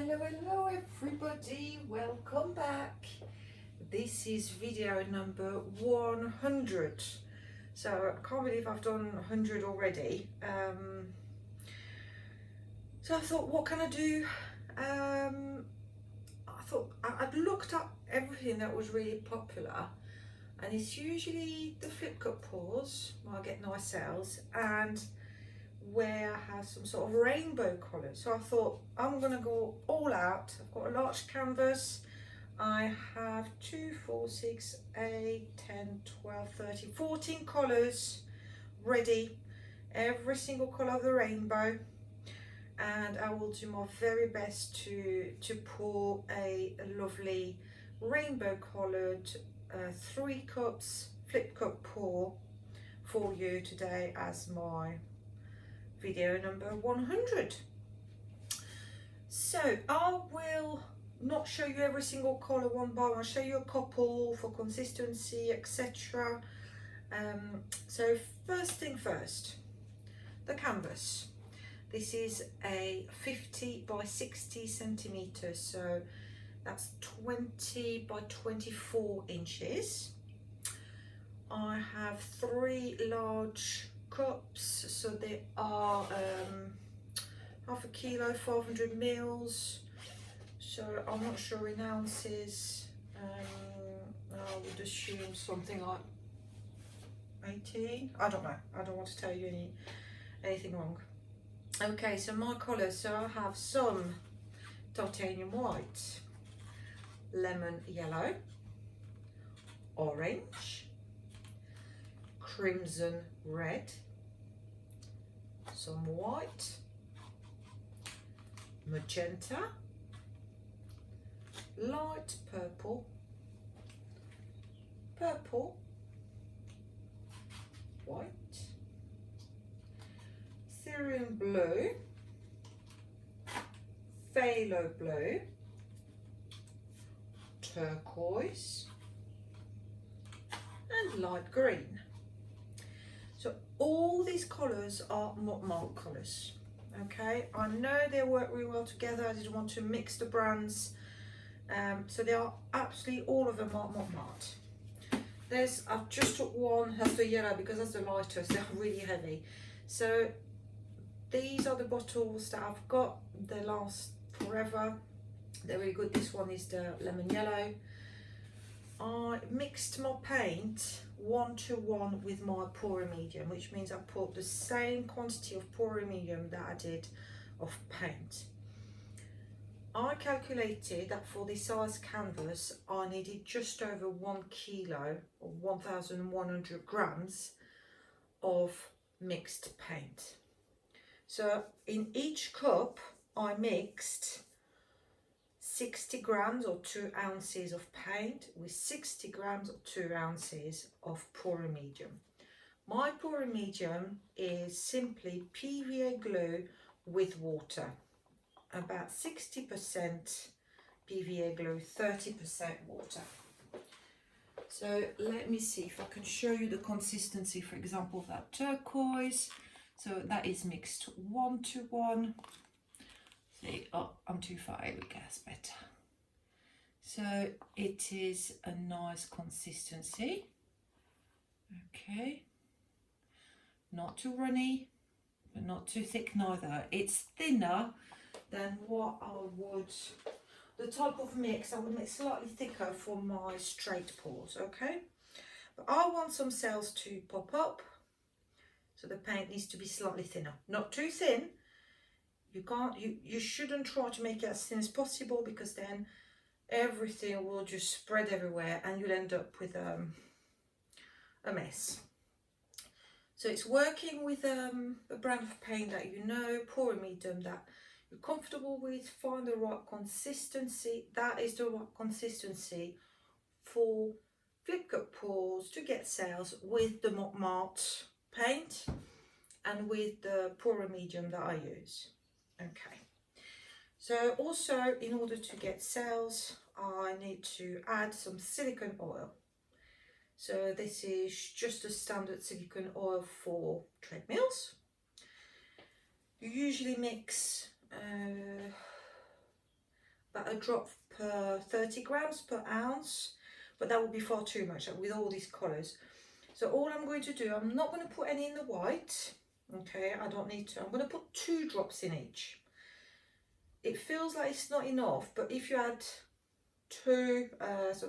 Hello everybody, welcome back. This is video number 100. So I can't believe I've done 100 already. So I thought, what can I do? I thought I'd looked up everything that was really popular, and it's usually the flip cup pours where I get nice sales, and where I have some sort of rainbow colours. So I thought I'm gonna go all out. I've got a large canvas. I have 2, 4, 6, 8, 10, 12, 13, 14 colours ready, every single colour of the rainbow, and I will do my very best to pour a lovely rainbow coloured 3 cups flip cup pour for you today as my video number 100. So I will not show you every single colour one by one. I'll show you a couple for consistency, etc. So first thing first, the canvas. This is a 50 by 60 centimeters, so that's 20 by 24 inches. I have 3 large cups, so they are half a kilo, 500 mils. So I'm not sure in ounces. I would assume something like 18. I don't know. I don't want to tell you anything wrong. Okay, so my colours. So I have some titanium white, lemon yellow, orange, crimson red, some white, magenta, light purple, purple, white, cerulean blue, phthalo blue, turquoise, and light green. So all these colours are malt colours. Okay, I know they work really well together. I didn't want to mix the brands. So they are absolutely all of them are malt. I've just took one, that's the yellow because that's the lightest, they're really heavy. So these are the bottles that I've got, they last forever. They're really good. This one is the lemon yellow. I mixed my paint 1-to-1 with my pouring medium, which means I put the same quantity of pouring medium that I did of paint. I calculated that for this size canvas I needed just over 1 kilo or 1,100 grams of mixed paint. So in each cup I mixed 60 grams or 2 ounces of paint with 60 grams or 2 ounces of pouring medium. My pouring medium is simply PVA glue with water. About 60% PVA glue, 30% water. So let me see if I can show you the consistency, for example, of that turquoise. So that is mixed 1-to-1. See, oh, I'm too far, here we go, that's better. So it is a nice consistency. Okay, not too runny, but not too thick neither. It's thinner than what I would, the type of mix I would make slightly thicker for my straight pours, okay? But I want some cells to pop up, so the paint needs to be slightly thinner, not too thin. You shouldn't try to make it as thin as possible, because then everything will just spread everywhere and you'll end up with a mess. So it's working with a brand of paint that you know, pouring medium that you're comfortable with, find the right consistency. That is the right consistency for flip cup pours to get sales with the malt paint and with the pouring medium that I use. Okay, so also in order to get sales I need to add some silicone oil. So this is just a standard silicone oil for treadmills. You usually mix about a drop per 30 grams per ounce, but that would be far too much with all these colours. So all I'm going to do, I'm not going to put any in the white, okay, I don't need to. I'm going to put 2 drops in each. It feels like it's not enough, but if you add 2, so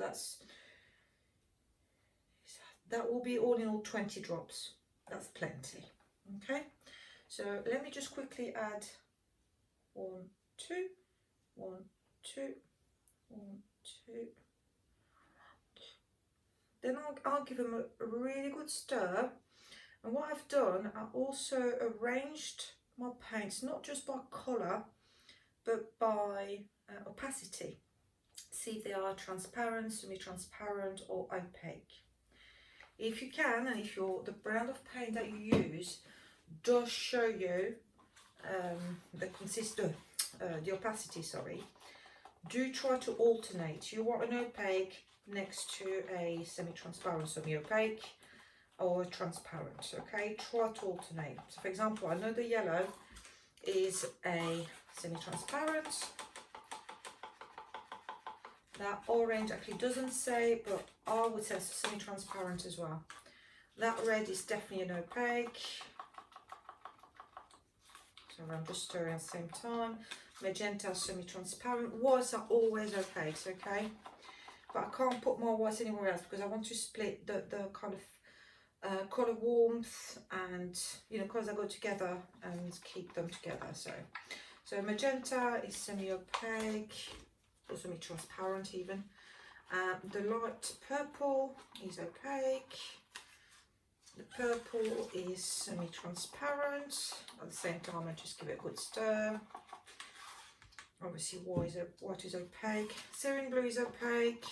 that will be all in all 20 drops. That's plenty, okay. So let me just quickly add 1, 2, 1, 2, 1, 2. Then I'll give them a really good stir. And what I've done, I also arranged my paints not just by colour but by opacity. See if they are transparent, semi-transparent or opaque. If you can, and if the brand of paint that you use does show you the opacity, sorry, do try to alternate. You want an opaque next to a semi-transparent, semi-opaque or transparent, okay? Try to alternate. So for example, I know the yellow is a semi-transparent. That orange actually doesn't say, but I would say it's semi-transparent as well. That red is definitely an opaque. So I'm just stirring at the same time. Magenta, semi-transparent. Whites are always opaques, okay? But I can't put more whites anywhere else because I want to split the kind of colour warmth and, you know, colours that go together and keep them together. So magenta is semi-opaque or semi-transparent even. The light purple is opaque. The purple is semi-transparent. At the same time, I just give it a good stir. Obviously, white is opaque. Syrian blue is opaque.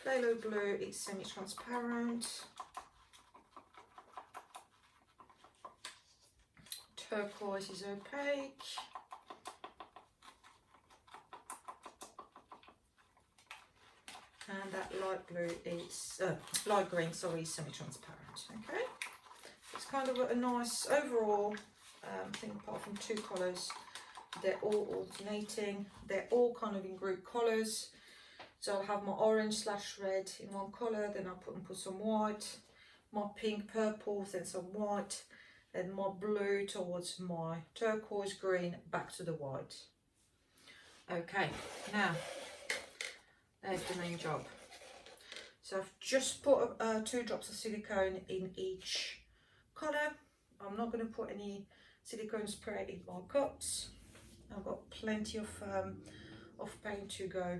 Phthalo blue is semi-transparent. Turquoise is opaque. And that light blue is, light green, sorry, is semi-transparent, okay? It's kind of a nice overall thing, apart from 2 colours. They're all alternating. They're all kind of in group colours. So I'll have my orange / red in one colour, then I'll put some white, my pink, purple, then some white, then my blue towards my turquoise green, back to the white. Okay, now there's the main job. So I've just put 2 drops of silicone in each colour. I'm not going to put any silicone spray in my cups. I've got plenty of paint to go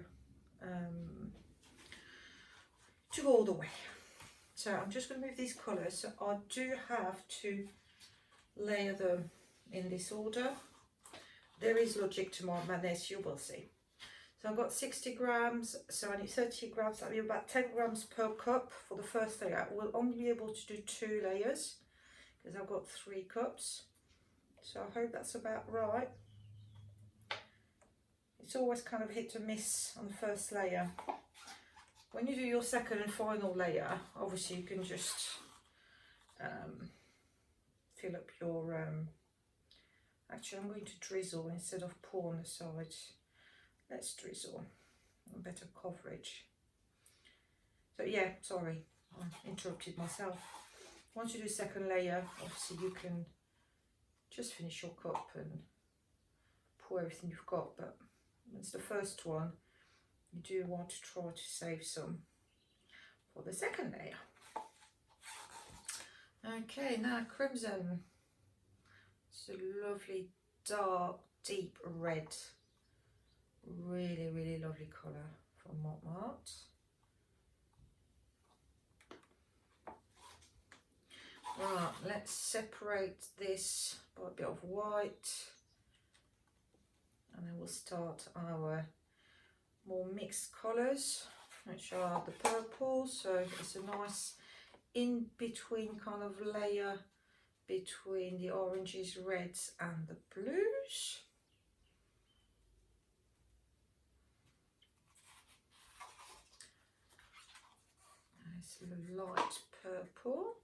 all the way. So I'm just going to move these colours. So I do have to layer them in this order. There is logic to my madness, you will see. So I've got 60 grams, so I need 30 grams, that'll be about 10 grams per cup for the first layer. I will only be able to do 2 layers because I've got 3 cups. So I hope that's about right. It's always kind of hit or miss on the first layer. When you do your second and final layer, obviously you can just fill up your, actually I'm going to drizzle instead of pour on the sides. Let's drizzle, better coverage. So yeah, sorry, I interrupted myself. Once you do second layer, obviously you can just finish your cup and pour everything you've got, but it's the first one, you do want to try to save some for the second layer. Okay, now crimson. It's a lovely dark, deep red. Really, really lovely colour from Montmartre. Right, let's separate this by a bit of white. And then we'll start our more mixed colours, which are the purple. So it's a nice in-between kind of layer between the oranges, reds and the blues. Nice light purple.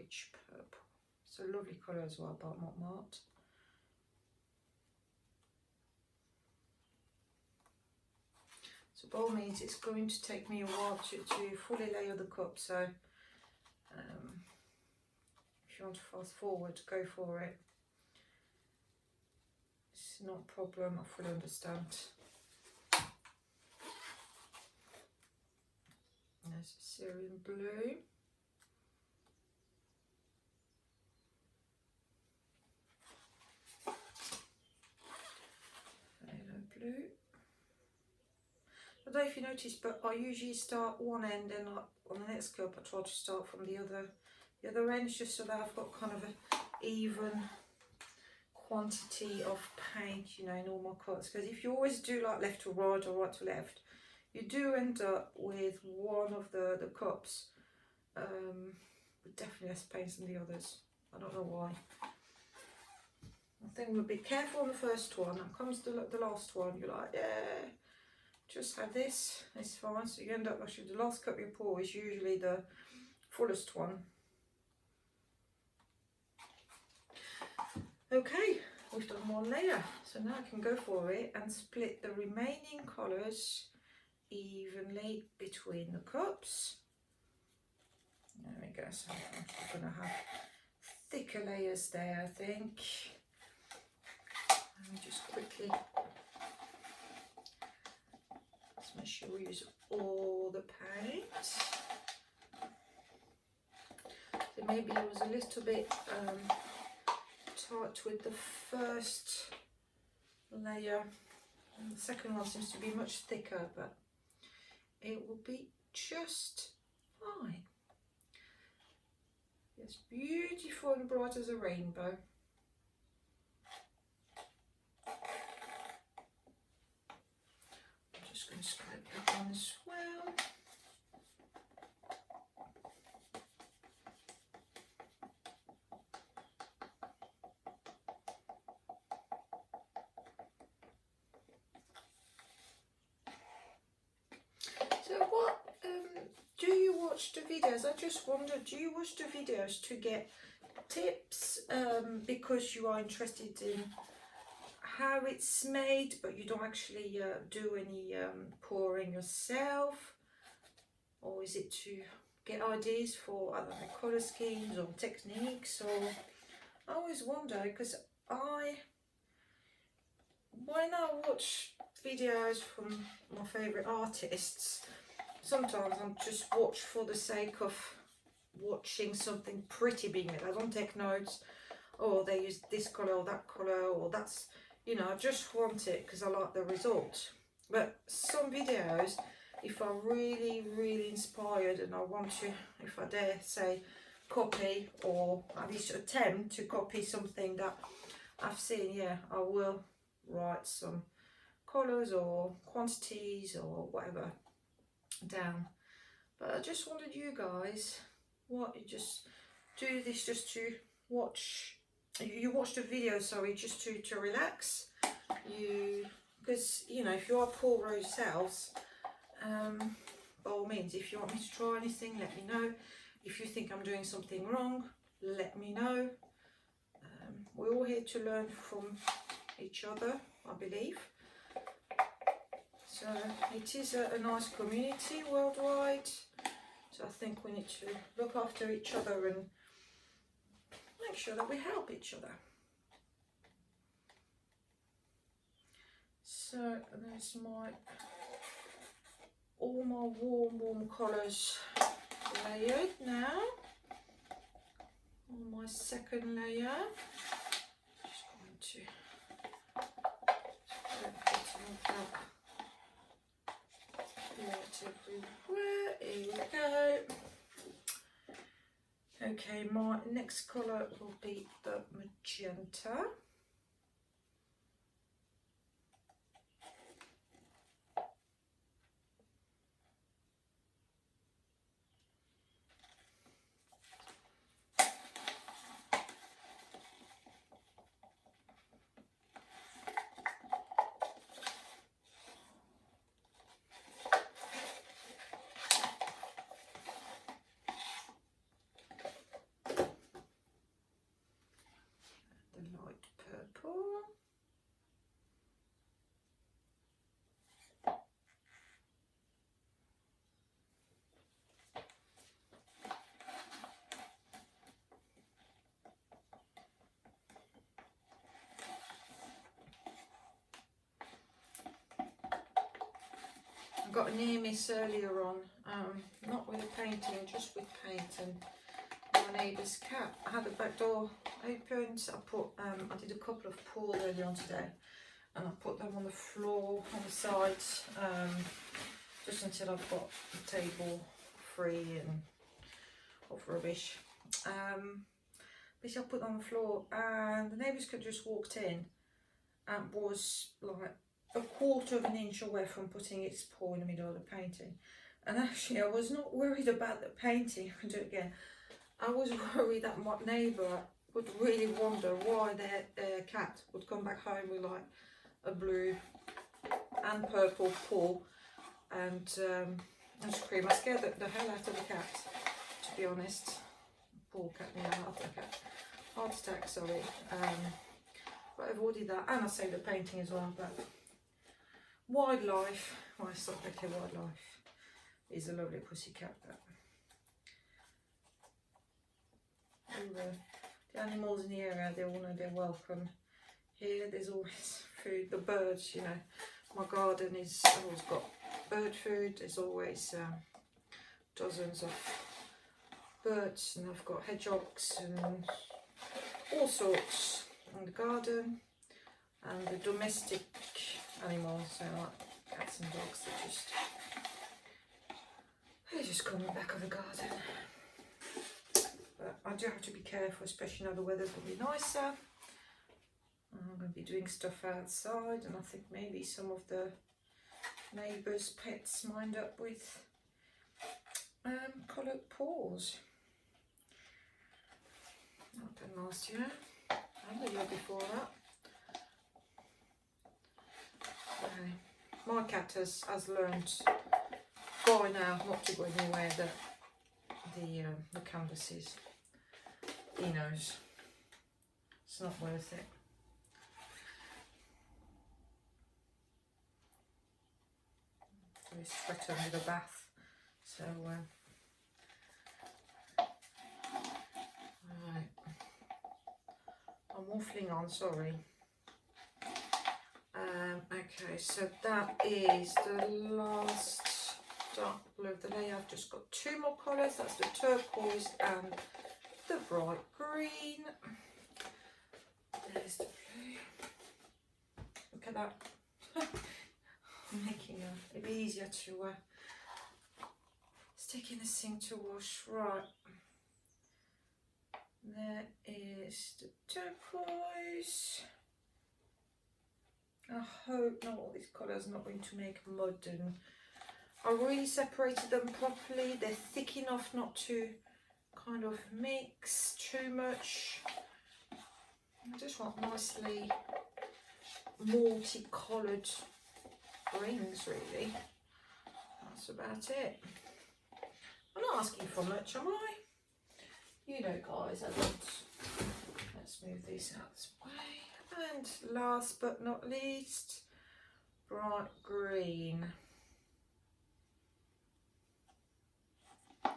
rich purple. It's a lovely colour as well by Montmartre. So by all means, it's going to take me a while to fully layer the cup, so if you want to fast forward, go for it. It's not a problem, I fully understand. There's a Syrian blue. Phthalo blue. I don't know if you noticed, but I usually start one end and on the next cup I try to start from the other end, just so that I've got kind of an even quantity of paint, you know, in all my cups. Because if you always do like left to right or right to left, you do end up with one of the cups with definitely less paint than the others. I don't know why. I think we'll be careful on the first one. That comes to the last one, you're like, yeah, just have this, it's fine. So you end up, actually, the last cup you pour is usually the fullest one. Okay, we've done one layer, so now I can go for it and split the remaining colours evenly between the cups. There we go, so I'm going to have thicker layers there, I think. Let me just quickly, let's make sure we use all the paint. So maybe it was a little bit tight with the first layer, and the second one seems to be much thicker, but it will be just fine. It's beautiful and bright as a rainbow. I'm just going to scrape that one as well. So what do you watch the videos? I just wondered, do you watch the videos to get tips because you are interested in how it's made, but you don't actually do any pouring yourself? Or is it to get ideas for, I don't know, colour schemes or techniques? Or I always wonder, because when I watch videos from my favourite artists, sometimes I'm just watch for the sake of watching something pretty being made. I don't take notes, oh, they use this colour or that colour, or that's, you know, I just want it because I like the result. But some videos, if I'm really, really inspired and I want to, if I dare say, copy or at least attempt to copy something that I've seen, yeah, I will write some colours or quantities or whatever down. But I just wanted you guys, what, you just do this just to watch, you watch the video, sorry, just to relax you, because, you know, if you are poor yourselves, by all means, if you want me to try anything, let me know. If you think I'm doing something wrong, let me know. We're all here to learn from each other, I believe. So it is a nice community worldwide. So I think we need to look after each other and make sure that we help each other. So there's all my warm colours layered now. On my second layer, just going to everywhere. Here we go. Okay, my next colour will be the magenta. got a near miss earlier on, not with the painting, just with paint, and my neighbour's cat had the back door opened. I did a couple of pulls earlier on today, and I put them on the floor on the sides, just until I've got the table free and of rubbish. But I put them on the floor, and the neighbour's cat just walked in and was like a quarter of an inch away from putting its paw in the middle of the painting. And actually, I was not worried about the painting. I can do it again. I was worried that my neighbour would really wonder why their cat would come back home with like a blue and purple paw and scream. I scared the hell out of the cat, to be honest. Poor cat, yeah, heart attack, sorry. But I avoided that, and I saved the painting as well. But wildlife, well, it's not really wildlife. He's a lovely pussycat. But the animals in the area, they all know they're welcome. Here, there's always food. The birds, you know, my garden is always got bird food. There's always dozens of birds, and I've got hedgehogs and all sorts in the garden, and the domestic animals, so like cats and dogs, they're just coming back of the garden. But I do have to be careful, especially now the weather's going to be nicer. I'm going to be doing stuff outside, and I think maybe some of the neighbours' pets mind up with coloured paws. Not done last year, and the year before that. Okay. My cat has learned by now not to go anywhere that the canvas is. He knows it's not worth it. So he's threatened with a bath. So right. I'm waffling on, sorry. Okay, so that is the last dark blue of the day. I've just got two more colours. That's the turquoise and the bright green. There's the blue. Look at that. I'm making it'd be easier to stick in this thing to wash. Right. There is the turquoise. I hope not all these colours are not going to make mud, and I really separated them properly. They're thick enough not to kind of mix too much. I just want nicely multi-coloured greens, really. That's about it. I'm not asking for much, am I? You know, guys, I don't. Let's move these out this way. And last but not least, bright green. I'll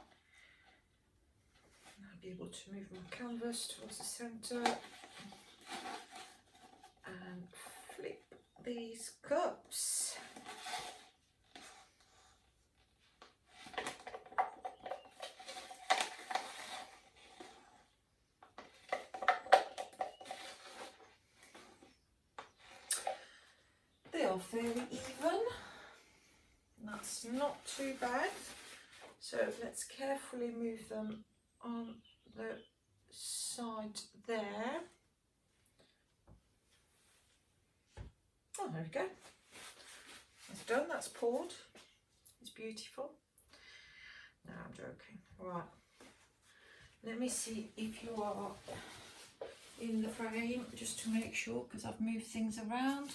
be able to move my canvas towards the centre and flip these cups. They are fairly even. That's not too bad. So let's carefully move them on the side there. Oh, there we go. That's done, that's poured. It's beautiful. No, I'm joking. Right. Let me see if you are in the frame, just to make sure, because I've moved things around.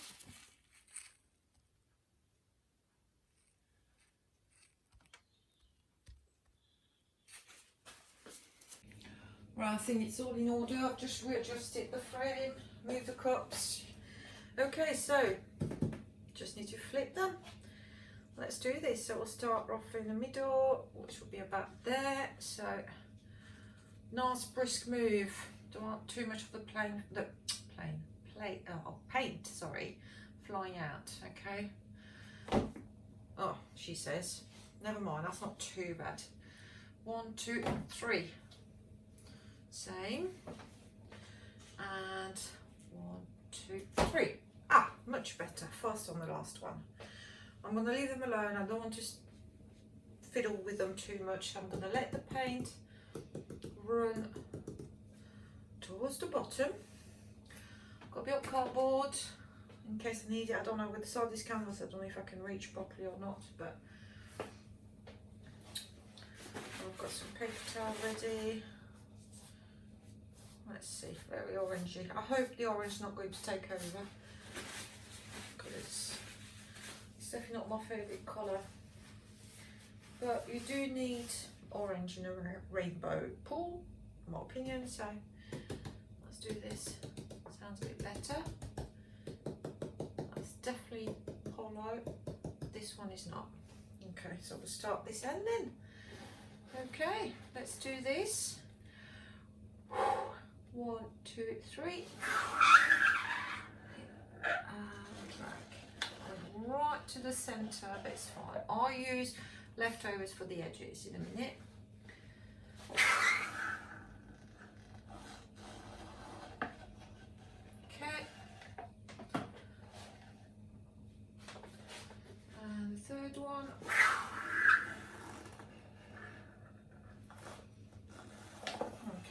Right, I think it's all in order. I've just readjusted the frame, moved the cups. Okay, so just need to flip them. Let's do this. So we'll start roughly in the middle, which will be about there. So nice brisk move. Don't want too much of the paint, sorry, flying out. Okay. Oh, she says. Never mind, that's not too bad. 1, 2, 3. Same. And 1, 2, 3. Ah, much better. Fast on the last one. I'm going to leave them alone. I don't want to fiddle with them too much. I'm going to let the paint run towards the bottom. I've got a bit of cardboard in case I need it. I don't know with the side of this canvas, I don't know if I can reach properly or not, but I've got some paper towel ready. Let's see, very orangey. I hope the orange is not going to take over, because it's definitely not my favourite colour. But you do need orange in a rainbow pool, in my opinion, so let's do this. Sounds a bit better. That's definitely hollow. This one is not. Okay, so we'll start this end then. Okay, let's do this. 1, 2, 3. And back. And right to the centre, but it's fine. I'll use leftovers for the edges in a minute. Okay. And the third one.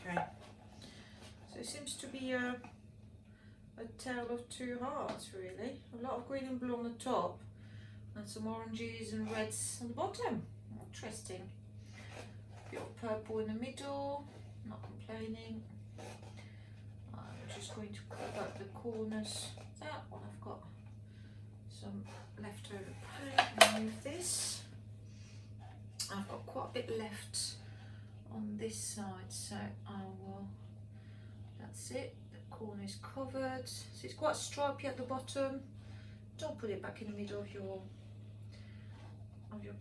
Okay. So it seems to be a tale of two hearts, really. A lot of green and blue on the top, and some oranges and reds on the bottom. Interesting. A bit of purple in the middle. Not complaining. I'm just going to cut out the corners. That one I've got some leftover paint. Remove this. I've got quite a bit left on this side, so I will. That's it. The corner is covered. So it's quite stripy at the bottom. Don't put it back in the middle of your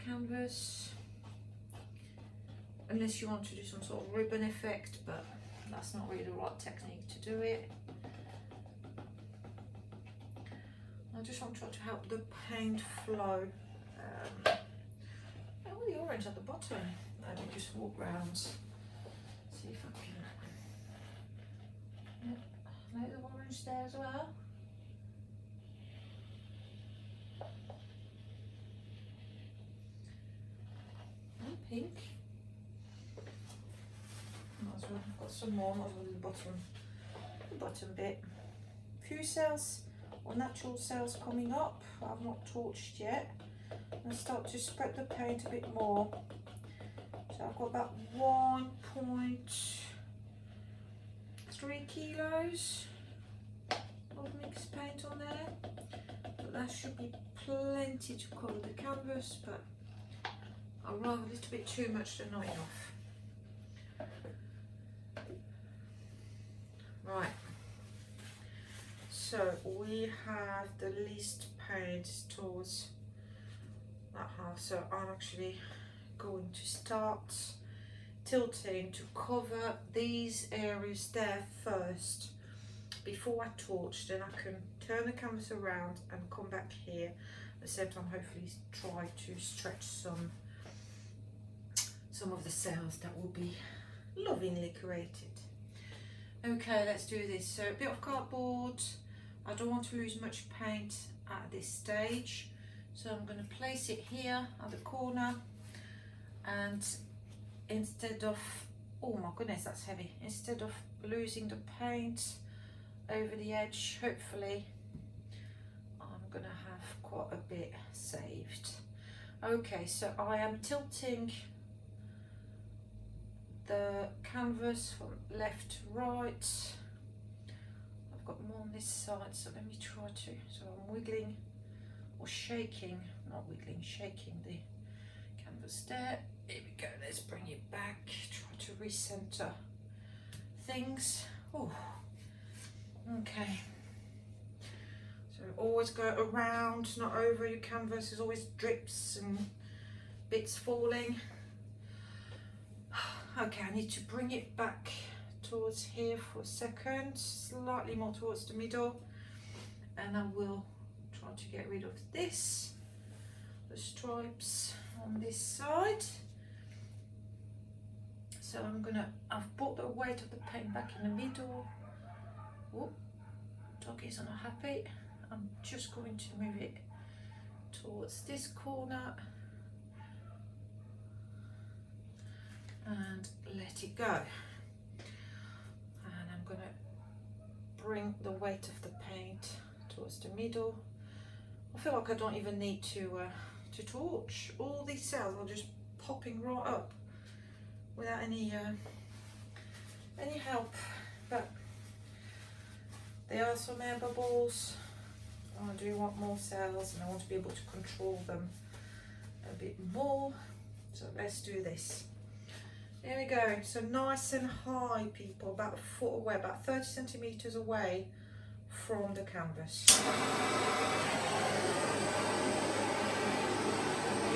canvas, unless you want to do some sort of ribbon effect, but that's not really the right technique to do it. I just want to try to help the paint flow. Oh, the orange at the bottom. Let me just walk round, see if I can. Yep, like the orange there as well. And pink. Might as well, I've got some more, might as well do the bottom bit. Few cells or natural cells coming up. I've not torched yet. And start to spread the paint a bit more. So I've got about 1.3 kilos of mixed paint on there. But that should be plenty to cover the canvas, but I'd rather a little bit too much than not enough. Right. So we have the least paint towards that half, so I'm actually going to start tilting to cover these areas there first before I torch. Then I can turn the canvas around and come back here at the same time, hopefully try to stretch some of the cells that will be lovingly created. Okay, let's do this. So a bit of cardboard. I don't want to lose much paint at this stage, so I'm going to place it here at the corner, and instead of, oh my goodness, that's heavy, instead of losing the paint over the edge, hopefully I'm going to have quite a bit saved. Okay, so I am tilting the canvas from left to right. I've got more on this side, so let me try to, so I'm wiggling or shaking, not wiggling, shaking the canvas there. Here we go, let's bring it back, try to recenter things. Oh, okay. So always go around, not over your canvas. There's always drips and bits falling. Okay, I need to bring it back towards here for a second, slightly more towards the middle, and I will try to get rid of this the stripes on this side. So I've put the weight of the paint back in the middle. Oh, doggies are not happy. I'm just going to move it towards this corner and let it go. And I'm going to bring the weight of the paint towards the middle. I feel like I don't even need to torch. All these cells are just popping right up without any help. But there are some air bubbles. I do want more cells, and I want to be able to control them a bit more. So let's do this. There we go. So nice and high, people, about a foot away, about 30 centimeters away from the canvas.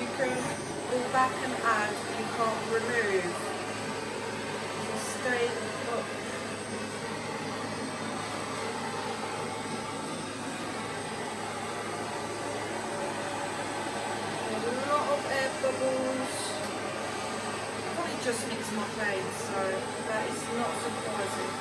You can go back and add, you can't remove. So stay up. A lot of air bubbles. I probably just mixed my paint, so that is not surprising.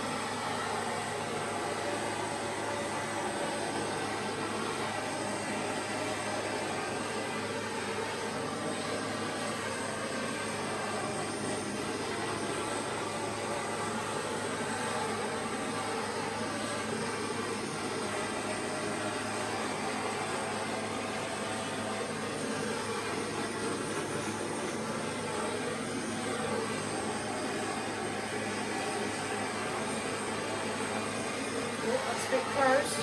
That's a bit close.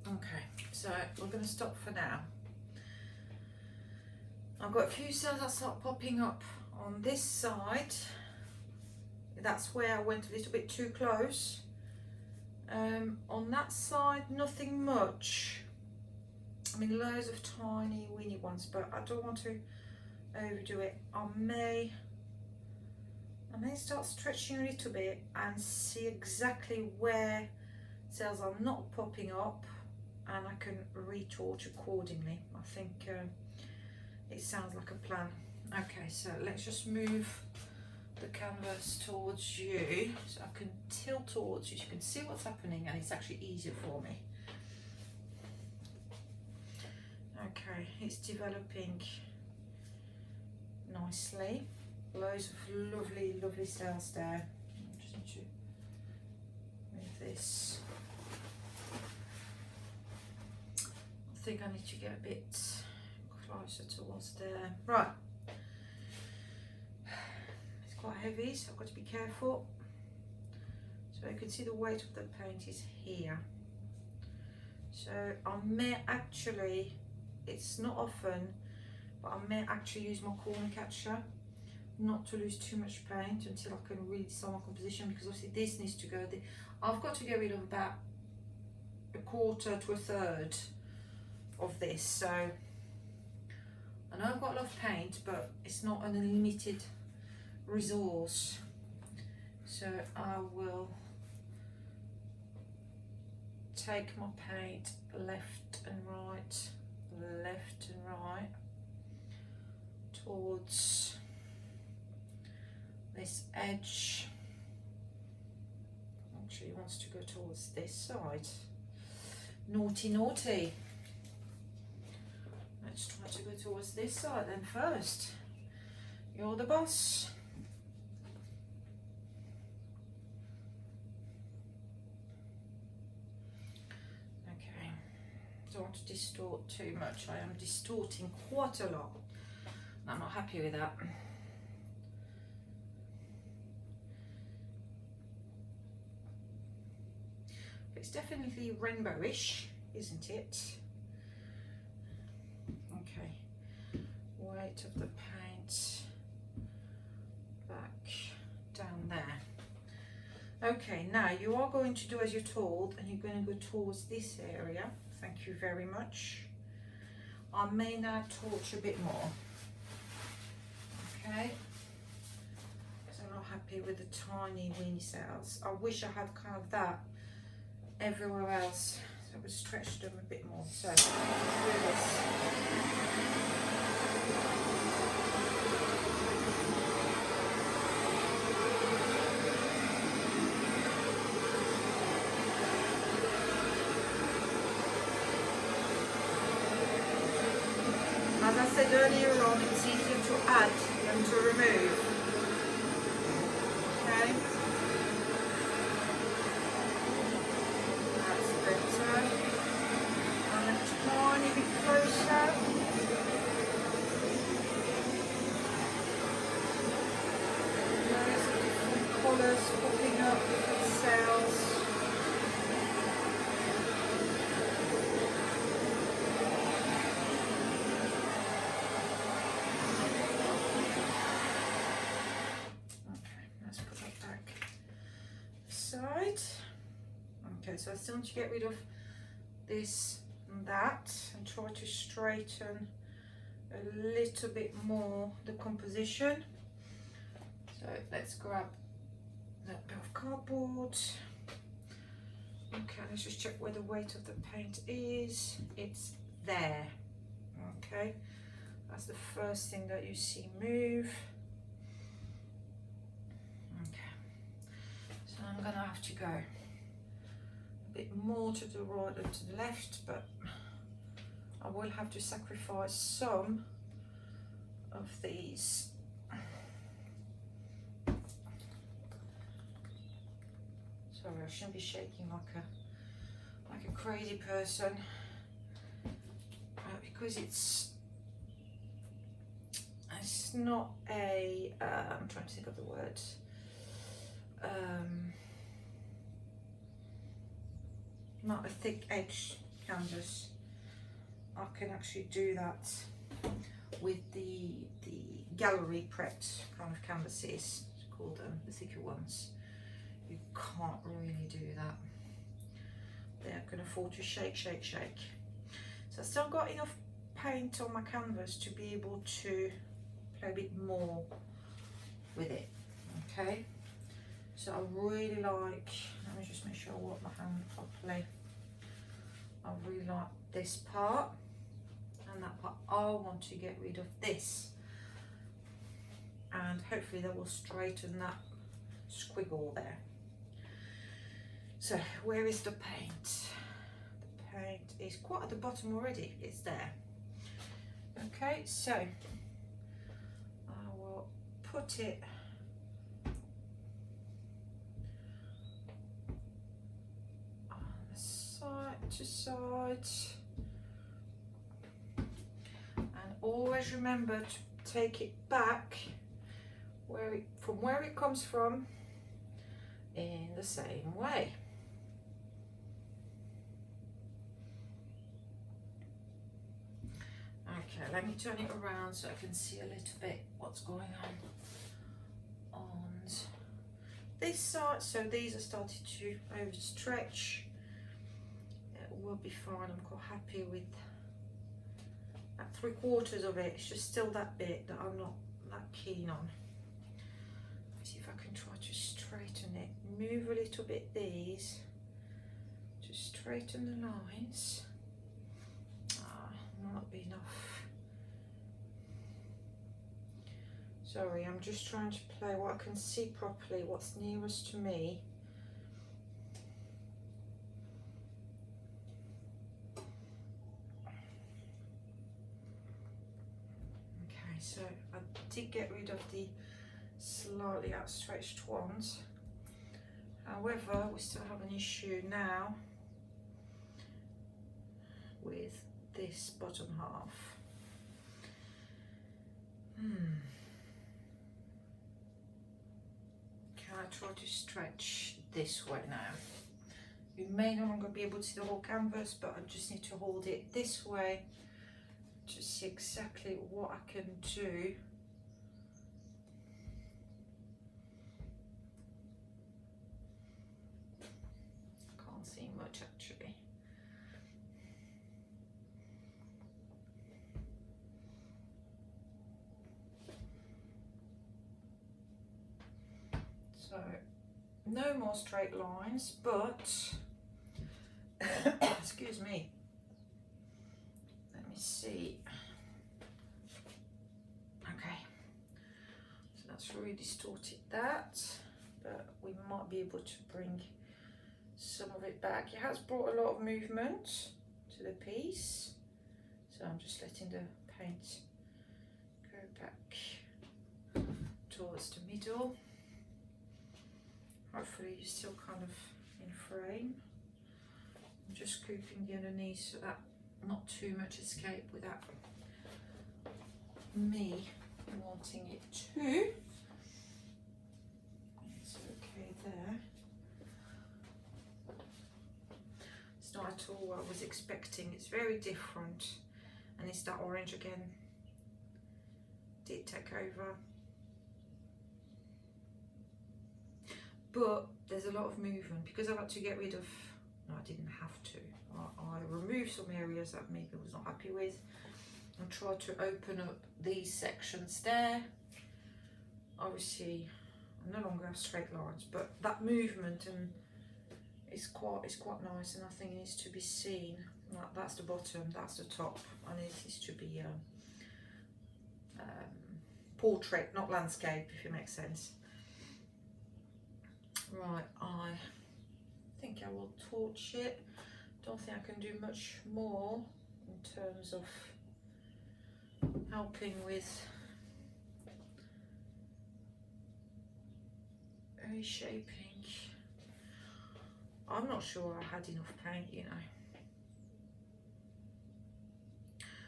Okay, so we're going to stop for now. I've got a few cells that start popping up on this side. That's where I went a little bit too close. On that side, nothing much. I mean, loads of tiny weeny ones, but I don't want to overdo it. I may start stretching a little bit and see exactly where cells are not popping up, and I can retouch accordingly. I think it sounds like a plan. Okay, so let's just move the canvas towards you so I can tilt towards you so you can see what's happening, and it's actually easier for me. Okay, it's developing nicely. Loads of lovely, lovely cells there. I just need to move this. I think I need to get a bit closer towards there. Right. It's quite heavy, so I've got to be careful. So you can see the weight of the paint is here. So I may actually, it's not often, but I may actually use my corner catcher not to lose too much paint until I can really decide my composition, because obviously this needs to go. I've got to get rid of about a quarter to a third of this. So I know I've got a lot of paint, but it's not an unlimited resource. So I will take my paint left and right towards this edge. Actually, it wants to go towards this side. Naughty, naughty. Let's try to go towards this side then first. You're the boss. Okay, don't want to distort too much. I am distorting quite a lot. I'm not happy with that. It's definitely rainbowish, isn't it? Okay, weight of the paint back down there. Okay, now you are going to do as you're told, and you're going to go towards this area. Thank you very much. I may now torch a bit more. Okay, because I'm not happy happy with the tiny weeny cells. I wish I had kind of that everywhere else, so I would stretch them a bit more. So let's do this. As I said earlier on, it's easier to add than to remove. Okay, that's better. And a tiny bit closer. There's different colours popping up, different cells. Okay, so I still need to get rid of this and that and try to straighten a little bit more the composition. So let's grab that bit of cardboard. Okay, let's just check where the weight of the paint is. It's there. Okay, that's the first thing that you see move. Okay, so I'm gonna have to go a bit more to the right than to the left, but I will have to sacrifice some of these. Sorry, I shouldn't be shaking like a crazy person, because it's not a I'm trying to think of the word. Not a thick edge canvas. I can actually do that with the gallery prepped kind of canvases, called the thicker ones. You can't really do that. They can afford to shake. So I've still got enough paint on my canvas to be able to play a bit more with it. Okay, so I really like, let me just make sure I work my hand properly. I really like this part and that part. I want to get rid of this, and hopefully that will straighten that squiggle there. So where is the paint? The paint is quite at the bottom already. It's there. Okay, so I will put it on the side to side, and always remember to take it back from where it comes from in the same way. Okay, let me turn it around so I can see a little bit what's going on this side. So these are starting to overstretch. It will be fine. I'm quite happy with that 3/4 of it. It's just still that bit that I'm not that keen on. Let's see if I can try to straighten it. Move a little bit these to straighten the lines. Not be enough. Sorry, I'm just trying to play what I can see properly, what's nearest to me. Okay, so I did get rid of the slightly outstretched ones. However, we still have an issue now with this bottom half. Can I try to stretch this way now? You may no longer be able to see the whole canvas, but I just need to hold it this way to see exactly what I can do. I can't see much actually. So no more straight lines, but excuse me, let me see. Okay, so that's really distorted that, but we might be able to bring some of it back. It has brought a lot of movement to the piece, so I'm just letting the paint go back towards the middle. Hopefully you're still kind of in frame. I'm just scooping the underneath so that not too much escape without me wanting it to. It's okay there. It's not at all what I was expecting. It's very different, and it's that orange again. Did take over, but there's a lot of movement because I've had to get rid of, no, I didn't have to, I removed some areas that maybe I was not happy with and tried to open up these sections there. Obviously I no longer have straight lines, but that movement and it's quite nice, and I think it needs to be seen. That's the bottom, that's the top, and it needs to be portrait, not landscape, if it makes sense. Right, I think I will torch it. Don't think I can do much more in terms of helping with reshaping. I'm not sure I had enough paint, you know.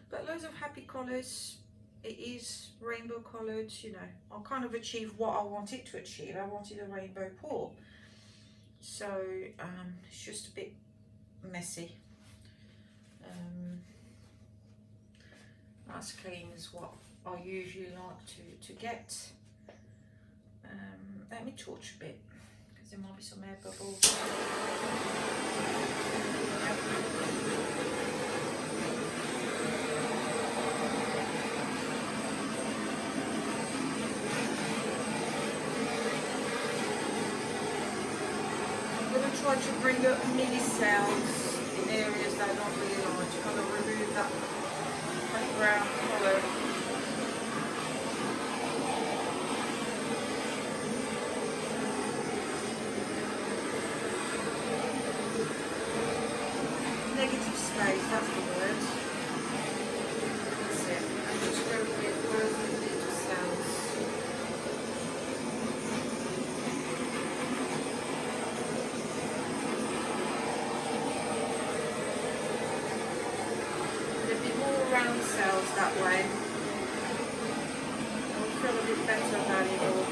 But loads of happy colours. It is rainbow coloured, you know. I kind of achieved what I wanted to achieve. I wanted a rainbow pour. So it's just a bit messy. As clean as what I usually like to get. Let me torch a bit because there might be some air bubbles. Try to bring up mini cells in areas that are not really large, kind of remove that background colour. Negative space, that's the word. That's it. And just go with those little cells. Round cells that way. I would feel a bit better about it all.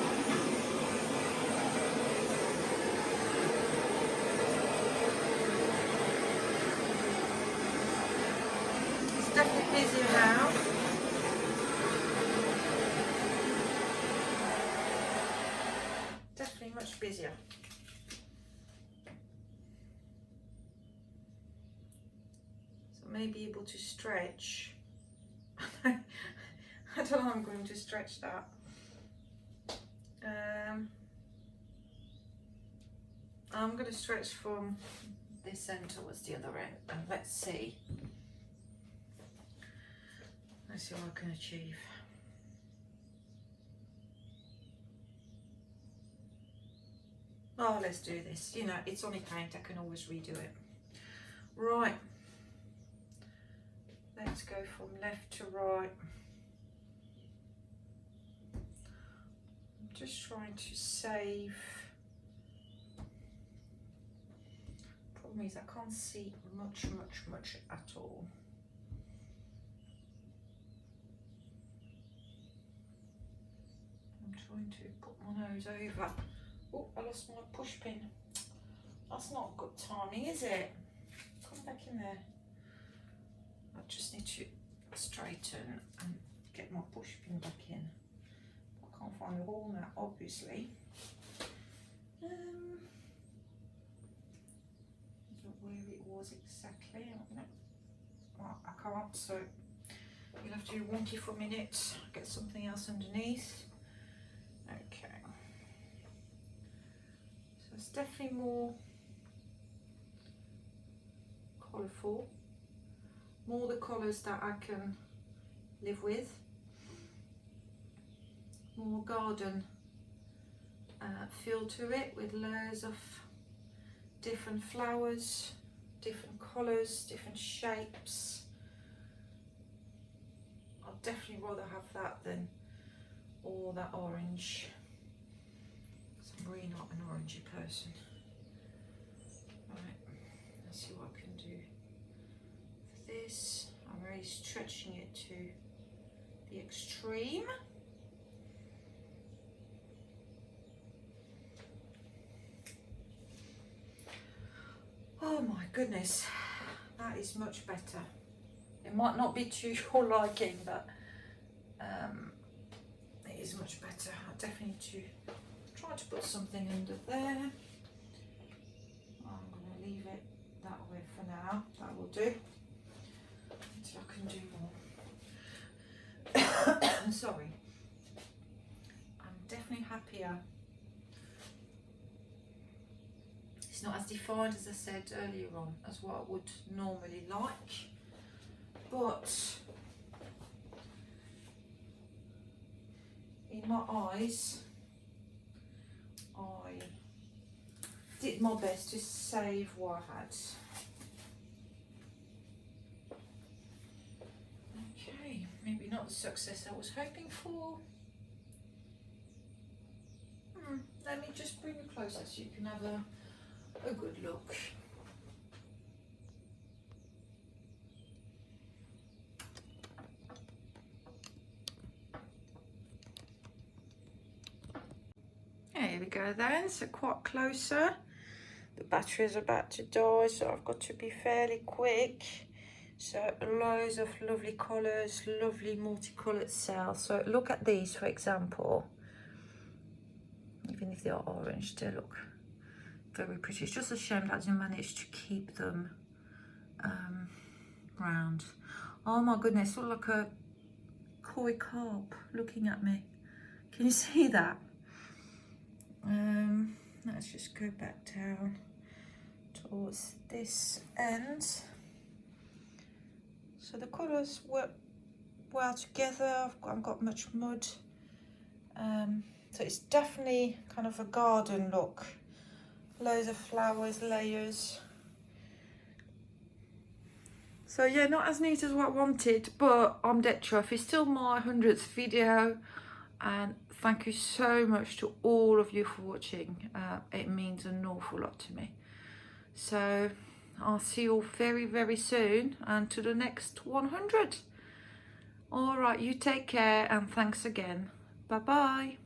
It's definitely busier now. Definitely much busier. May be able to stretch. I don't know how I'm going to stretch that. I'm going to stretch from this end towards the other end, and let's see what I can achieve. Oh, let's do this. You know, it's only paint, I can always redo it. Right. Let's go from left to right. I'm just trying to save. Problem is I can't see much at all. I'm trying to put my nose over. Oh, I lost my push pin. That's not good timing, is it? Come back in there. I just need to straighten and get my push pin back in. I can't find the hole now, obviously. I don't know where it was exactly. Well, I can't, so you'll have to do wonky for a minute, get something else underneath. Okay. definitely more colourful, more the colours that I can live with, more garden feel to it, with layers of different flowers, different colours, different shapes. I'd definitely rather have that than all that orange. I'm really not an orangey person. Right, let's see what I can do for this. I'm really stretching it to the extreme. Oh my goodness, that is much better. It might not be to your liking, but it is much better. I definitely need to try to put something under there. I'm going to leave it that way for now. That will do until I can do more. Sorry. I'm definitely happier. It's not as defined as I said earlier on as what I would normally like, but in my eyes I did my best to save what I had. Okay, maybe not the success I was hoping for. Let me just bring you closer so you can have a good look. There we go then, so quite closer. The battery is about to die, so I've got to be fairly quick. So loads of lovely colours, lovely multicoloured cells. So look at these, for example. Even if they are orange, they look very pretty. It's just a shame that I didn't manage to keep them round. Oh my goodness, look like a koi carp looking at me. Can you see that? Let's just go back down towards this end. So the colours work well together. I haven't got much mud. So it's definitely kind of a garden look. Loads of flowers, layers. So yeah, not as neat as what I wanted, but I'm dead chuffed. It's still my 100th video, and thank you so much to all of you for watching. It means an awful lot to me. So I'll see you all very, very soon, and to the next 100. All right, you take care, and thanks again. Bye-bye.